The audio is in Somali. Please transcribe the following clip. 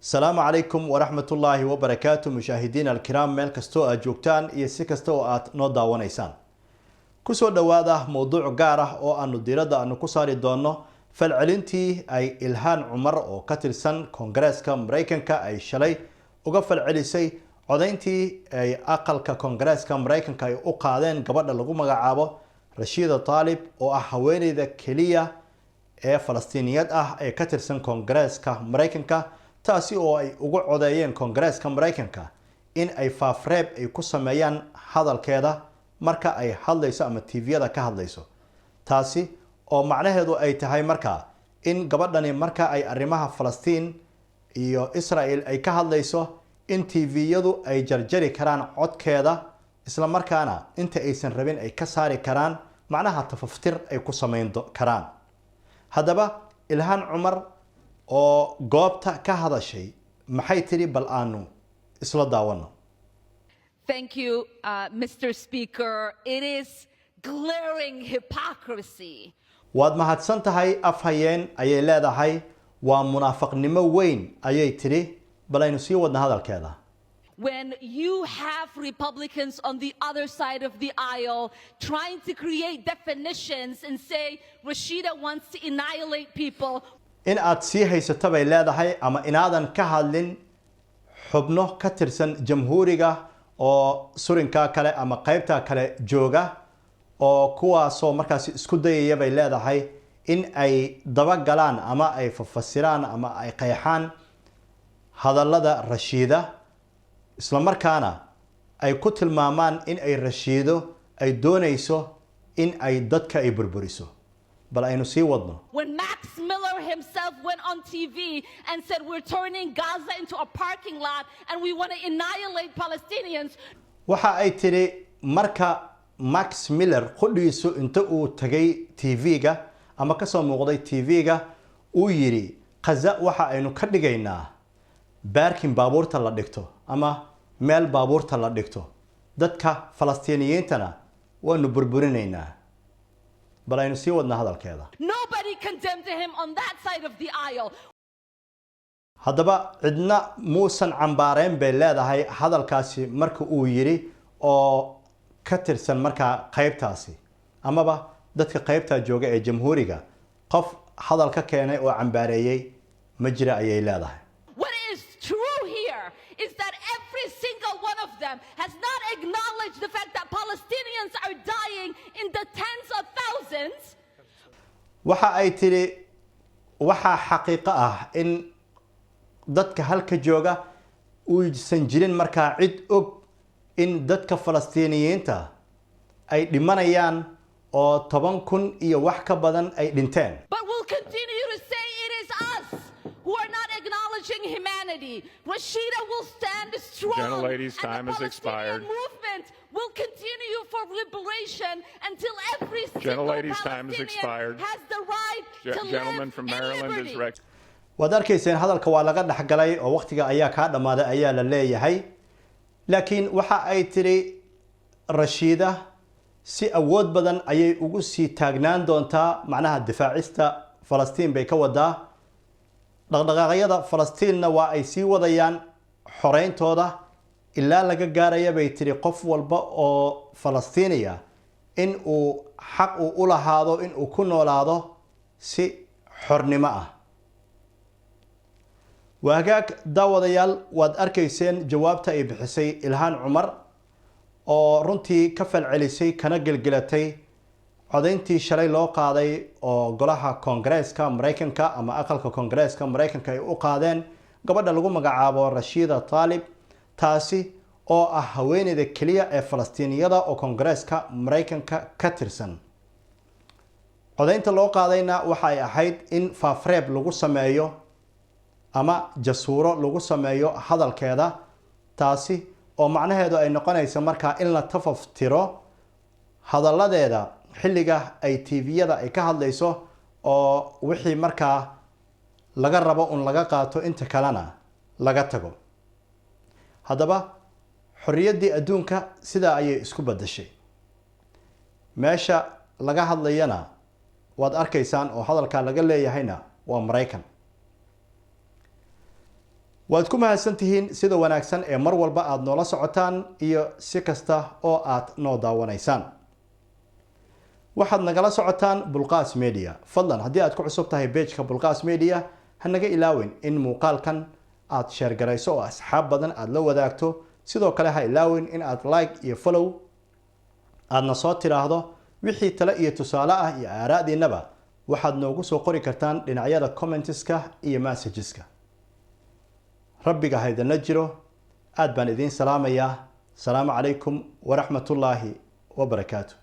السلام عليكم ورحمة الله وبركاته مشاهدينا الكرام ميل كستو أجوكتان iyo si kasta oo aad noo daawanaysaan ku soo dhawaada mowduuc gaar ah oo aanu diiradda aanu ku saari doono falcelintii ay Ilhaan Cumar oo ka tirsan Koongareeska Mareykanka ay shalay uga falcelisay codayntii ay aqalka Koongareeska Mareykanka ay u qaadeen gabadha lagu magacaabo Rashida Tlaib oo ah haweeneyda kaliya ee Falastiiniyad ah ee ka tirsan Koongareeska Mareykanka taasi oo ay ugu codeeyeen Koongareeska Mareykanka in ay faafreeb ay ku sameeyaan hadalkeeda marka ay hadlayso ama TV-yada ka hadlayso taasi oo macnaheedu ay tahay marka in gabadhani marka ay arrimaha Falastiin iyo Israel ay ka hadlayso in TV-yadu ay jarjari karaan codkeeda isla markaana inta aysan rabin ay ka saari karaan macnaha tafaftir ay ku sameyn karaan haddaba Ilhaan Cumar oo goobta ka hadashay maxay tiri bal aanu isla daawano. Thank you, Mr. Speaker. It is glaring hypocrisy. waad mahadsan tahay afhayeen ayay leedahay waa munaafaqnimo weyn ayay tiri bal aynu sii wadna hadalkeeda. When you have Republicans on the other side of the aisle trying to create definitions and say Rashida wants to annihilate people. in aad sii haysato bay leedahay ama inaadan ka hadlin xubno ka tirsan jamhuuriga oo surinka kale ama qaybta kale jooga oo kuwaasoo markaas isku dayaya bay leedahay in ay daba galaan ama ay fafasiraan ama ay qeexaan hadallada Rashida isla markaana ay ku tilmaamaan in ay Rashido ay doonayso in ay dadka ay burburiso bal aynu sii wadno. When Max Miller himself went on TV and said we're turning Gaza into a parking lot and we want to annihilate Palestinians. waxa ay tiri marka Max Miller qodiisu inta uu tagay TV-ga ama ka soo muuqday TV-ga uu yiri Gaza waxa aynu ka dhigaynaa baarkin baabuurta la dhigto ama meel baabuurta la dhigto dadka Falastiiniyiintana waanu burburinaynaa bal aynu sii wadna hadalkeeda. Nobody condemned him on that side of the aisle. haddaba cidna muusan cambaareen bay leedahay hadalkaasi marka uu yiri oo ka tirsan marka qaybtaasi amaba dadka qaybta jooga ee jamhuuriga qof hadal ka keenay oo cambaareeyay ma jira ayay leedahay. What is true here is that every single one of them has not acknowledged the fact that Palestinians are dying in the tens of thousands. waxa ay tiri waxa xaqiiqo ah in dadka halka jooga uusan jirin marka cid og in dadka Falastiiniyiinta ay dhimanayaan oo 10,000 iyo wax ka badan ay dhinteen. But we'll continue to say it is us who are not acknowledging humanity. Rashida will stand strong. Gentlelady's time and the has expired. Palestinian movement will continue for liberation until every single Gentlelady's time has Palestinian expired. has the right to Gentleman live from in Maryland liberty. is rec. waad arkayseen hadalka waa laga dhaxgalay oo waqtiga ayaa ka dhamaaday ayaa la leeyahay laakiin waxa ay tiri Rashida si awood badan ayay ugu sii taagnaan doontaa macnaha difaacista Falastiin bay ka wadaa dhaqdhaqaaqyada Falastiinna waa ay sii wadayaan xoreyntooda ilaa laga gaaraya bay tiri qof walba oo Falastiiniya in uu xaq u lahaado in uu ku noolaado si xornimo ah. waagaag daawadayaal waad arkayseen jawaabta ay bixisay Ilhaan Cumar oo runtii ka falcelisay kana gelgelatay codayntii shalay loo qaaday oo golaha Koongareeska Mareykanka ama aqalka Koongareeska Mareykanka ay u qaadeen gabadha lagu magacaabo Rashida Tlaib taasi oo ah haweeneyda kaliya ee Falastiiniyada oo Koongareeska Mareykanka ka tirsan. codaynta loo qaadayna waxa ay ahayd in faafreeb lagu sameeyo ama jasuuro lagu sameeyo hadalkeeda taasi oo macnaheedu ay noqonayso marka in la tafaftiro hadalladeeda xilliga ay TV-yada ay ka hadlayso oo wixii marka laga rabo un laga qaato inta kalena laga tago. haddaba xorriyaddii adduunka sida ayay isku bedeshay meesha laga hadlayana waad arkaysaan oo hadalka laga leeyahayna waa Mareykan. waad ku mahadsantihiin sida wanaagsan ee mar walba aad noola socotaan iyo si kasta oo aad noo daawanaysaan. waxaad nagala socotaan Bulqaas Media. fadlan haddii aad ku cusub tahay page-ka Bulqaas Media ha naga ilaawin in muuqaalkan aad share garayso oo asxaab badan aad la wadaagto. sidoo kale ha ilaawin in aad like iyo follow aadna soo tiraahdo wixii talo iyo tusaale ah iyo aaraadiinaba waxaad noogu soo qori kartaan dhinacyada commenteska iyo messageska. rabbiga ha idinla jiro. aad baan idiin salaamayaa. salaamu calaykum waraxmatullaahi wabarakaatuh.